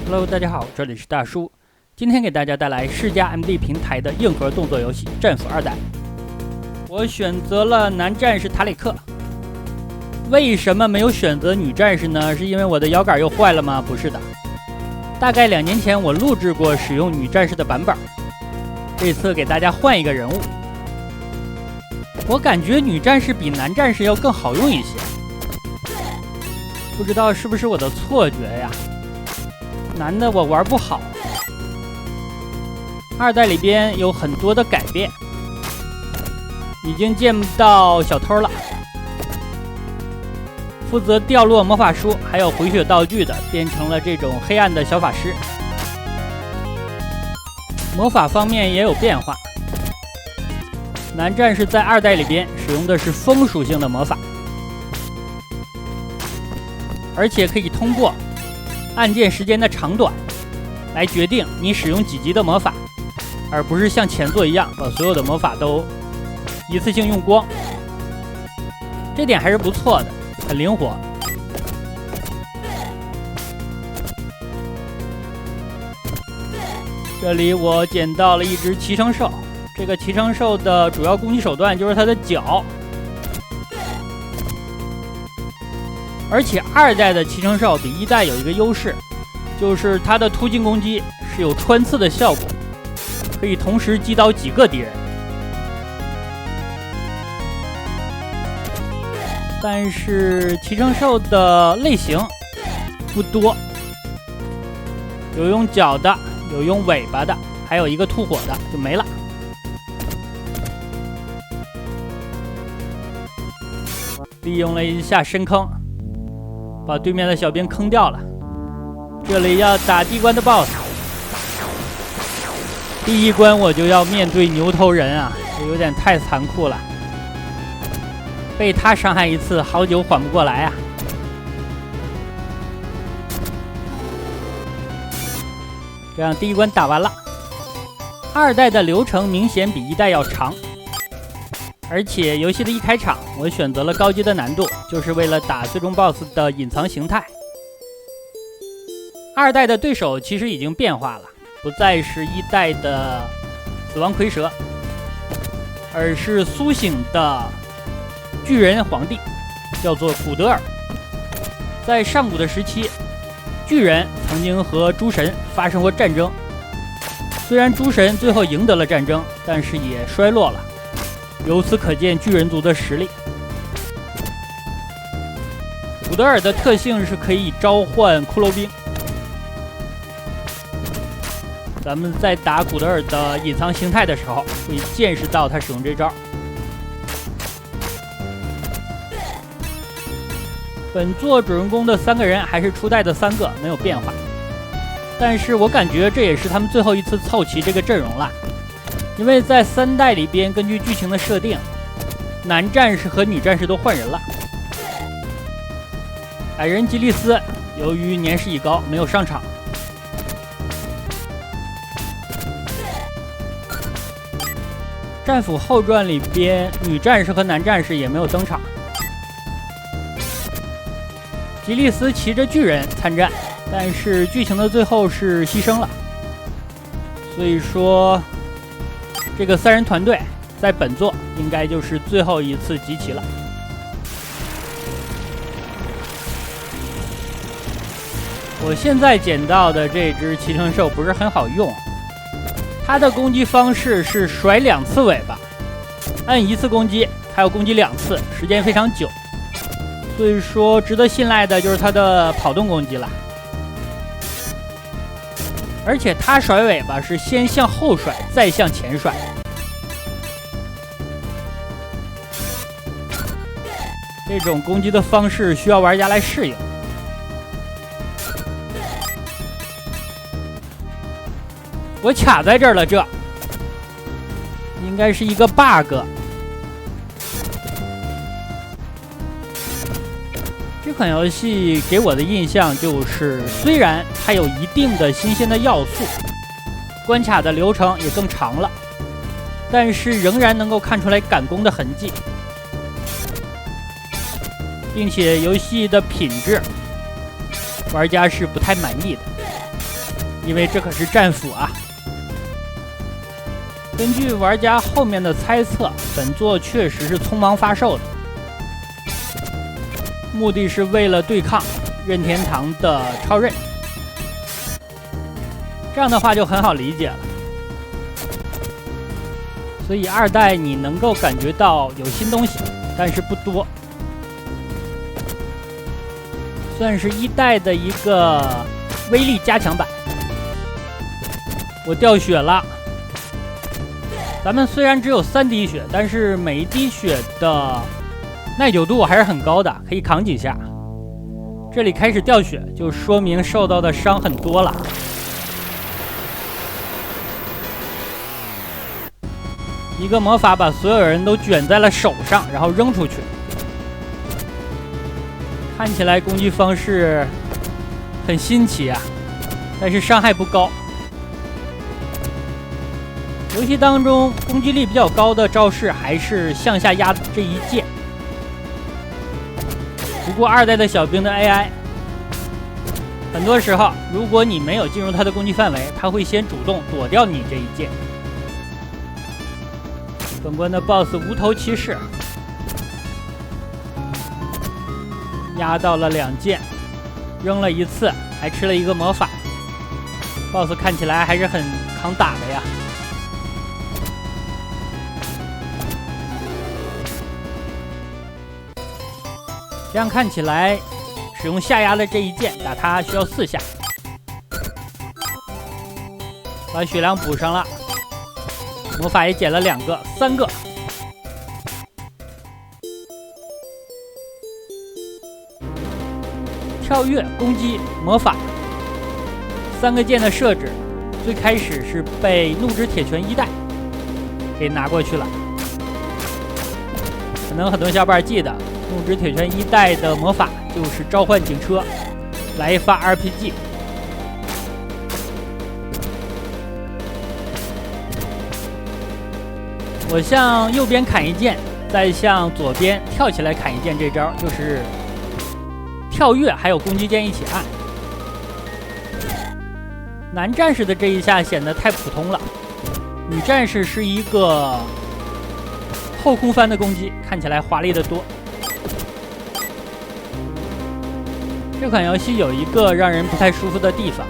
Hello， 大家好，这里是大叔。今天给大家带来世嘉 MD 平台的硬核动作游戏《战斧2代》。我选择了男战士塔里克。为什么没有选择女战士呢？是因为我的摇杆又坏了吗？不是的。大概2年前我录制过使用女战士的版本，这次给大家换一个人物。我感觉女战士比男战士要更好用一些，不知道是不是我的错觉呀？男的我玩不好。2代里边有很多的改变，已经见不到小偷了。负责掉落魔法书还有回血道具的变成了这种黑暗的小法师。魔法方面也有变化，男战士在2代里边使用的是风属性的魔法，而且可以通过按键时间的长短来决定你使用几级的魔法，而不是像前作一样把所有的魔法都一次性用光。这点还是不错的，很灵活。这里我捡到了一只骑乘兽，这个骑乘兽的主要攻击手段就是它的脚，而且2代的骑乘兽比1代有一个优势，就是它的突进攻击是有穿刺的效果，可以同时击倒几个敌人。但是骑乘兽的类型不多，有用脚的，有用尾巴的，还有一个吐火的，就没了。利用了一下深坑，把对面的小兵坑掉了。这里要打第1关的 BOSS， 第1关我就要面对牛头人啊，这有点太残酷了。被他伤害一次，好久缓不过来啊！这样第1关打完了。2代的流程明显比1代要长，而且游戏的一开场，我选择了高级的难度，就是为了打最终 BOSS 的隐藏形态。2代的对手其实已经变化了，不再是1代的死亡蝰蛇，而是苏醒的巨人皇帝，叫做古德尔。在上古的时期，巨人曾经和诸神发生过战争，虽然诸神最后赢得了战争，但是也衰落了，由此可见巨人族的实力。古德尔的特性是可以召唤骷髅兵，咱们在打古德尔的隐藏形态的时候，会见识到他使用这招。本作主人公的3个人还是初代的3个，没有变化。但是我感觉这也是他们最后一次凑齐这个阵容了，因为在3代里边，根据剧情的设定，男战士和女战士都换人了。矮人吉利斯由于年事已高，没有上场。战斧后传里边，女战士和男战士也没有登场。吉利斯骑着巨人参战，但是剧情的最后是牺牲了，所以说这个3人团队在本作应该就是最后一次集齐了。我现在捡到的这只骑乘兽不是很好用，它的攻击方式是甩2次尾巴，按1次攻击，还要攻击2次，时间非常久。所以说值得信赖的就是它的跑动攻击了，而且它甩尾巴是先向后甩，再向前甩。这种攻击的方式需要玩家来适应。我卡在这儿了，这应该是一个 bug。这款游戏给我的印象就是，虽然它有一定的新鲜的要素，关卡的流程也更长了，但是仍然能够看出来赶工的痕迹。并且游戏的品质玩家是不太满意的。因为这可是战斧啊。根据玩家后面的猜测，本作确实是匆忙发售的，目的是为了对抗任天堂的超任。这样的话就很好理解了。所以2代你能够感觉到有新东西，但是不多，算是1代的一个威力加强版。我掉血了。咱们虽然只有3滴血，但是每一滴血的耐久度还是很高的，可以扛几下。这里开始掉血，就说明受到的伤很多了。一个魔法把所有人都卷在了手上，然后扔出去。看起来攻击方式很新奇啊，但是伤害不高。游戏当中攻击力比较高的招式还是向下压这一剑。不过2代的小兵的 AI， 很多时候如果你没有进入他的攻击范围，他会先主动躲掉你这一剑。本关的 BOSS 无头骑士压到了2剑，扔了1次，还吃了1个魔法。BOSS 看起来还是很抗打的呀。这样看起来，使用下压的这一剑打他需要4下，把血量补上了，魔法也减了2个、3个。跳跃、攻击、魔法3个键的设置，最开始是被怒之铁拳1代给拿过去了。可能很多小伙伴记得。怒之铁拳1代的魔法就是召唤警车，来一发 RPG。我向右边砍1剑，再向左边跳起来砍1剑，这招就是跳跃还有攻击键一起按。男战士的这一下显得太普通了，女战士是一个后空翻的攻击，看起来华丽得多。这款游戏有一个让人不太舒服的地方，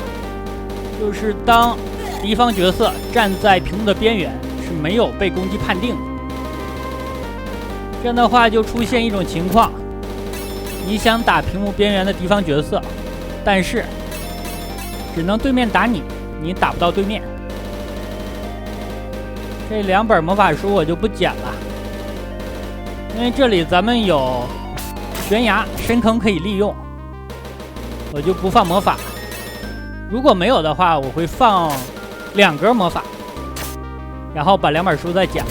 就是当敌方角色站在屏幕的边缘是没有被攻击判定的。这样的话就出现一种情况，你想打屏幕边缘的敌方角色，但是只能对面打你，你打不到对面。这2本魔法书我就不捡了，因为这里咱们有悬崖深坑可以利用，我就不放魔法。如果没有的话，我会放2格魔法，然后把2本书再捡了。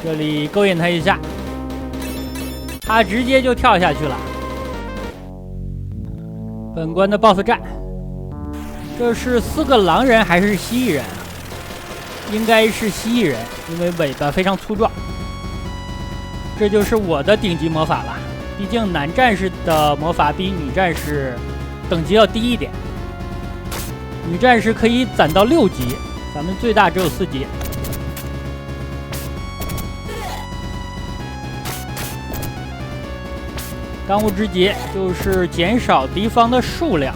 这里勾引他一下，他直接就跳下去了。本关的 BOSS 战，这是4个狼人还是蜥蜴人啊？应该是蜥蜴人，因为尾巴非常粗壮。这就是我的顶级魔法了，毕竟男战士的魔法比女战士等级要低一点。女战士可以攒到6级，咱们最大只有4级。当务之急就是减少敌方的数量。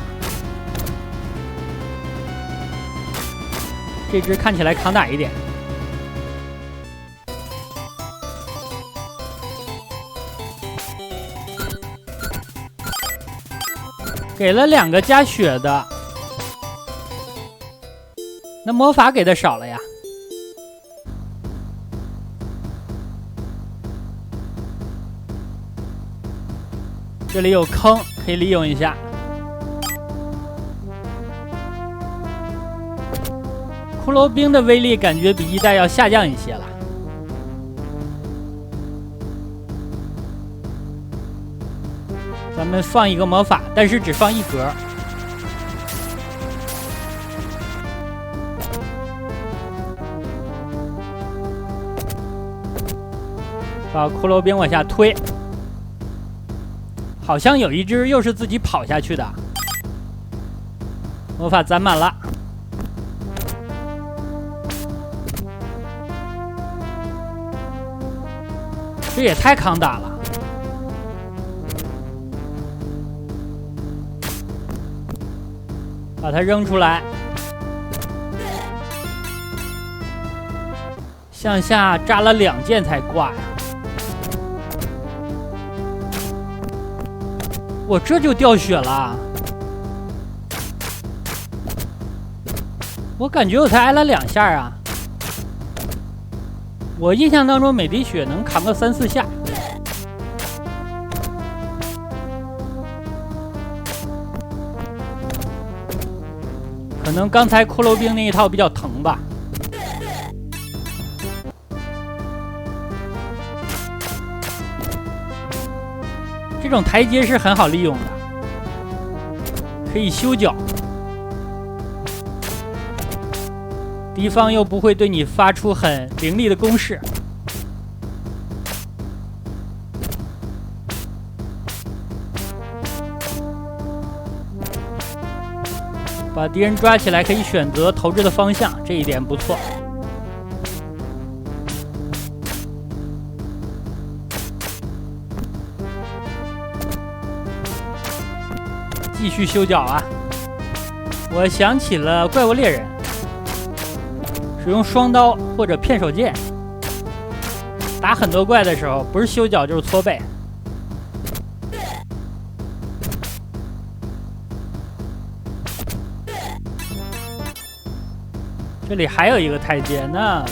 这只看起来抗打一点。给了2个加血的，那魔法给的少了呀。这里有坑可以利用一下。骷髅兵的威力感觉比1代要下降一些了。咱们放一个魔法，但是只放1格。把骷髅兵往下推。好像有一只又是自己跑下去的。魔法攒满了。这也太抗打了。把它扔出来。向下扎了2件才挂呀！我这就掉血了。我感觉我才挨了2下啊！我印象当中每滴血能扛个3、4下。可能刚才骷髅兵那一套比较疼吧。这种台阶是很好利用的，可以修脚，敌方又不会对你发出很凌厉的攻势。把敌人抓起来，可以选择投掷的方向，这一点不错。继续修脚啊！我想起了怪物猎人，使用双刀或者片手剑打很多怪的时候，不是修脚就是搓背。这里还有一个台阶，那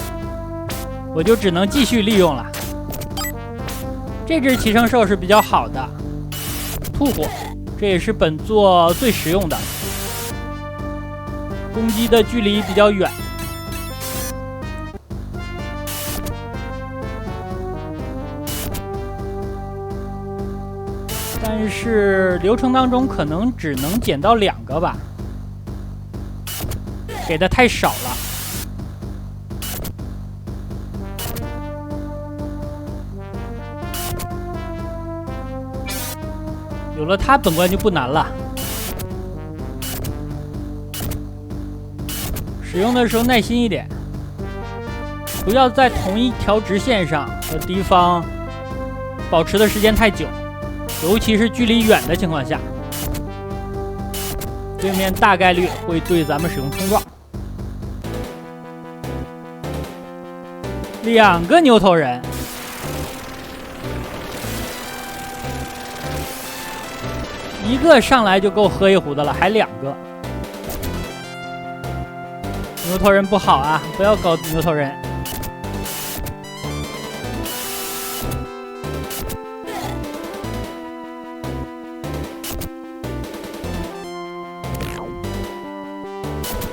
我就只能继续利用了。这只骑乘兽是比较好的，吐火。这也是本作最实用的，攻击的距离比较远。但是流程当中可能只能捡到2个吧，给的太少了。有了它，本关就不难了。使用的时候耐心一点，不要在同一条直线上和敌方保持的时间太久，尤其是距离远的情况下，对面大概率会对咱们使用冲撞。2个牛头人。一个上来就够喝一壶的了，还2个。牛头人不好啊，不要搞牛头人。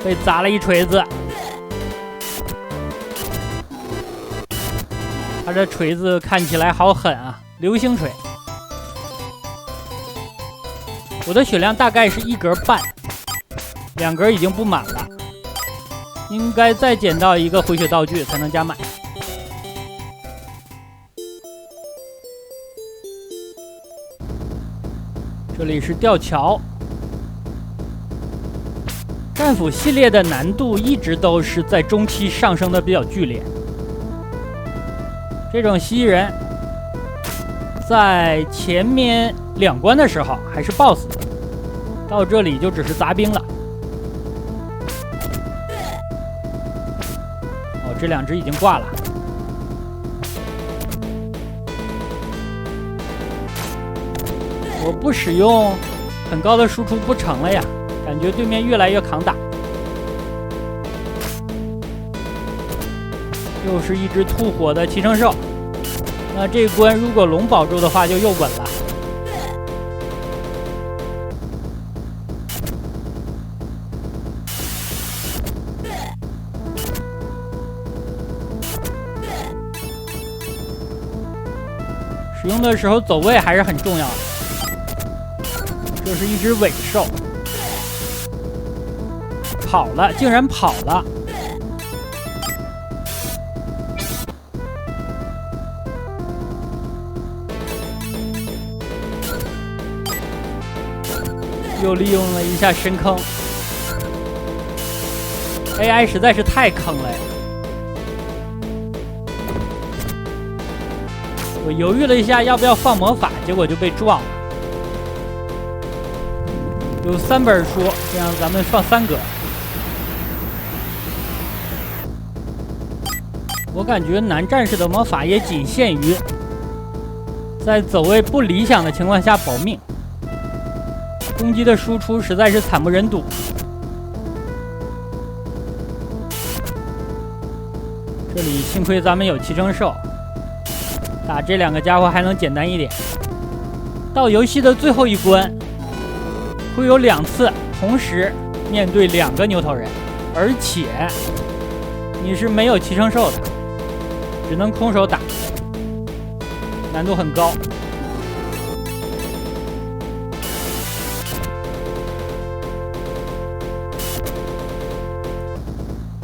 被砸了一锤子。他这锤子看起来好狠啊，流星锤。我的血量大概是1格半，2格已经不满了，应该再捡到一个回血道具才能加满。这里是吊桥。战斧系列的难度一直都是在中期上升的比较剧烈。这种蜥蜴人在前面2关的时候还是 BOSS， 到这里就只是杂兵了。哦，这2只已经挂了。我不使用很高的输出不成了呀，感觉对面越来越抗打。又是一只吐火的骑乘兽，那这关如果龙保住的话就又稳了。使用的时候走位还是很重要的。这是一只尾兽，跑了，竟然跑了。又利用了一下深坑 ，AI 实在是太坑了呀！我犹豫了一下，要不要放魔法，结果就被撞了。有3本书，这样咱们放3个。我感觉男战士的魔法也仅限于在走位不理想的情况下保命，攻击的输出实在是惨不忍睹。这里幸亏咱们有寄生兽，打这2个家伙还能简单一点。到游戏的最后一关，会有2次同时面对2个牛头人，而且你是没有寄生兽的，只能空手打，难度很高。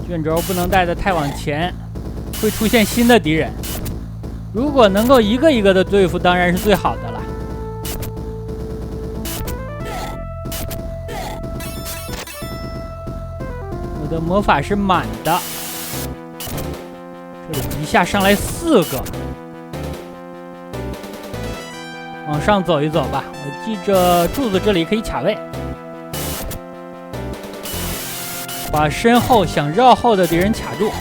卷轴不能带得太往前，会出现新的敌人。如果能够一个一个的对付，当然是最好的了。我的魔法是满的，这里一下上来4个，往上走一走吧。我记着柱子这里可以卡位，把身后想绕后的敌人卡住。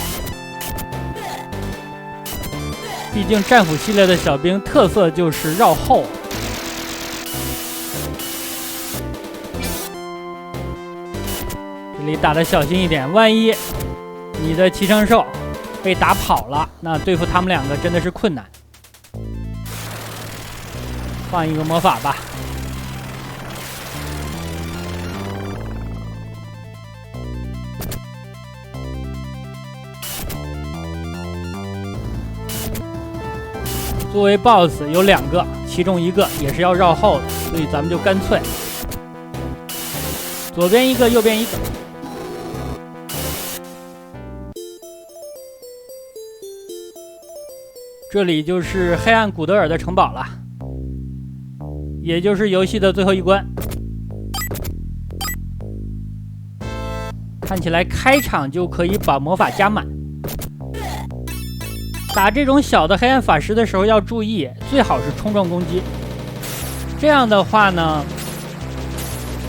毕竟战斧系列的小兵特色就是绕后。这里打得小心一点，万一你的寄生兽被打跑了，那对付他们2个真的是困难。放一个魔法吧。作为 BOSS 有2个，其中1个也是要绕后的，所以咱们就干脆左边1个，右边1个。这里就是黑暗古德尔的城堡了，也就是游戏的最后一关。看起来开场就可以把魔法加满。打这种小的黑暗法师的时候要注意，最好是冲撞攻击。这样的话呢，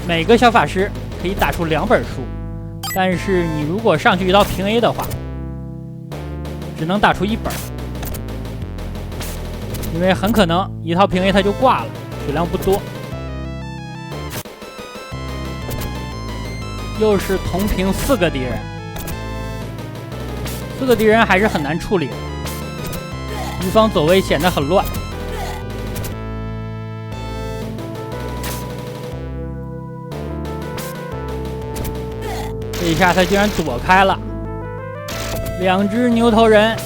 每个小法师可以打出2本书，但是你如果上去一道平 A 的话，只能打出1本，因为很可能一套平 A 它就挂了，血量不多。又是同屏4个敌人，4个敌人还是很难处理的。敌方走位显得很乱，这一下他竟然躲开了2只牛头人。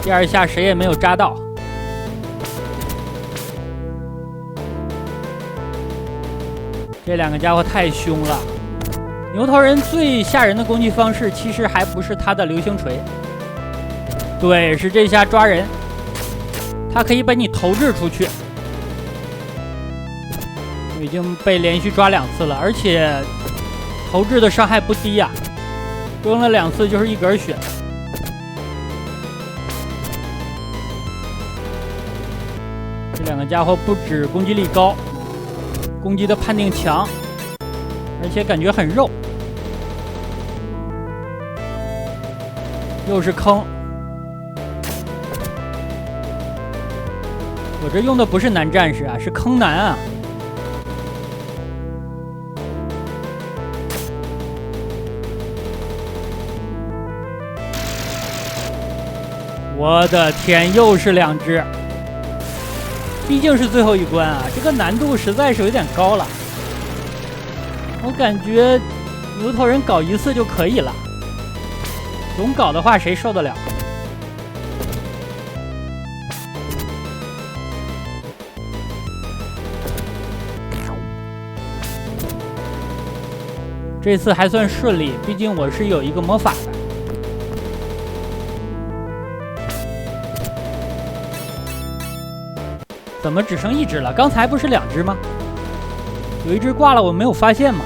第2下谁也没有扎到，这2个家伙太凶了。牛头人最吓人的攻击方式其实还不是他的流星锤，对，是这下抓人，他可以把你投掷出去。我已经被连续抓2次了，而且投掷的伤害不低啊，扔了2次就是1格血。这2个家伙不止攻击力高，攻击的判定强，而且感觉很肉。又是坑，我这用的不是男战士啊，是坑男啊。我的天，又是2只，毕竟是最后一关啊，这个难度实在是有点高了。我感觉牛头人搞1次就可以了，总搞的话谁受得了？这次还算顺利，毕竟我是有一个魔法的。怎么只剩一只了？刚才不是2只吗？有一只挂了，我没有发现吗？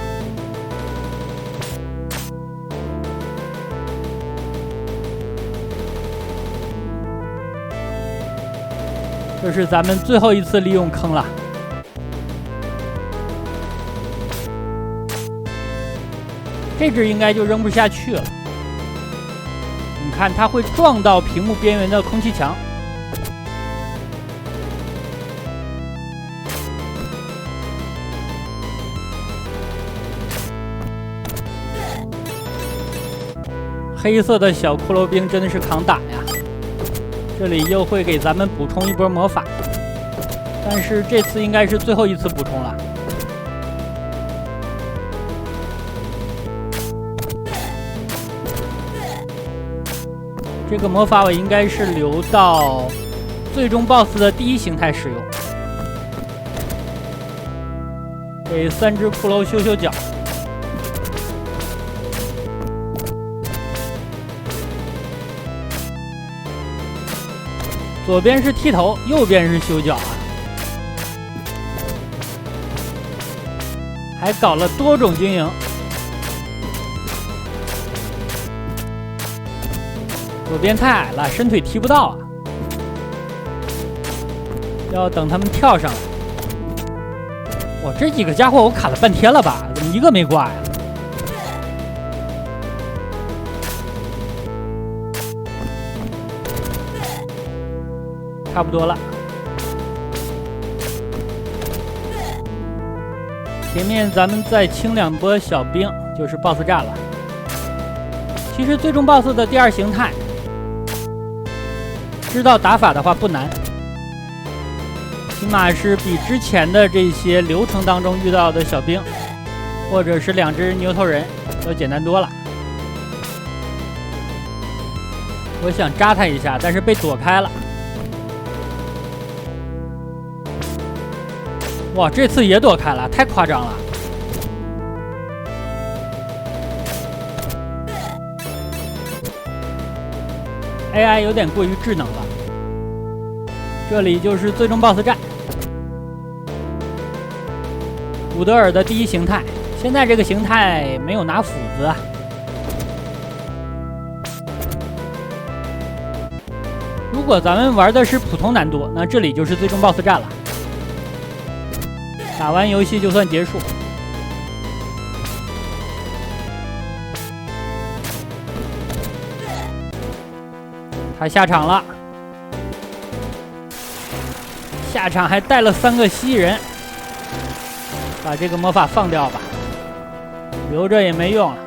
这是咱们最后一次利用坑了。这只应该就扔不下去了。你看，它会撞到屏幕边缘的空气墙。黑色的小骷髅兵真的是抗打呀！这里又会给咱们补充一波魔法，但是这次应该是最后一次补充了。这个魔法我应该是留到最终 BOSS 的第1形态使用，给3只骷髅修修脚。左边是剃头，右边是修脚啊，还搞了多种经营。左边太矮了，伸腿踢不到啊，要等他们跳上来。哇，这几个家伙我卡了半天了吧？怎么一个没挂呀？差不多了，前面咱们再清2波小兵，就是 BOSS 战了。其实最终 BOSS 的第2形态，知道打法的话不难，起码是比之前的这些流程当中遇到的小兵，或者是2只牛头人，要简单多了。我想扎他一下，但是被躲开了。哇，这次也躲开了，太夸张了。AI 有点过于智能了。这里就是最终 BOSS 战，古德尔的第1形态。现在这个形态没有拿斧子啊。如果咱们玩的是普通难度，那这里就是最终 BOSS 战了。打完游戏就算结束。他下场了，下场还带了3个蜥蜴人，把这个魔法放掉吧，留着也没用了。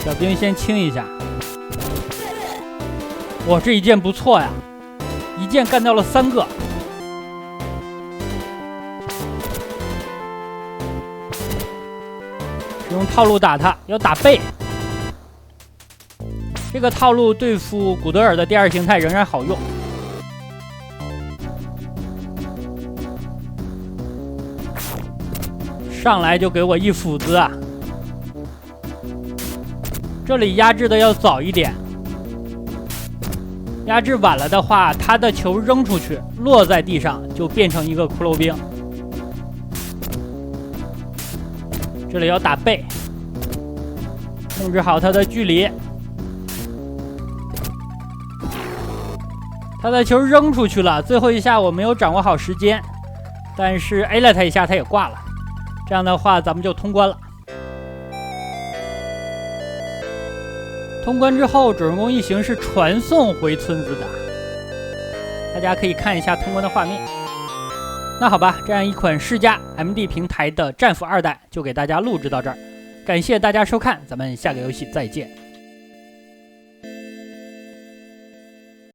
小兵先清一下。哇，这一剑不错呀，一剑干掉了3个。用套路打他，要打背。这个套路对付古德尔的第2形态仍然好用。上来就给我一斧子啊！这里压制的要早一点。压制晚了的话，他的球扔出去，落在地上就变成一个骷髅兵。这里要打背，控制好他的距离。他的球扔出去了，最后一下我没有掌握好时间，但是 A 了他一下，他也挂了。这样的话，咱们就通关了。通关之后，主人公一行是传送回村子的，大家可以看一下通关的画面。那好吧，这样一款世嘉 MD 平台的战斧2代就给大家录制到这儿，感谢大家收看，咱们下个游戏再见。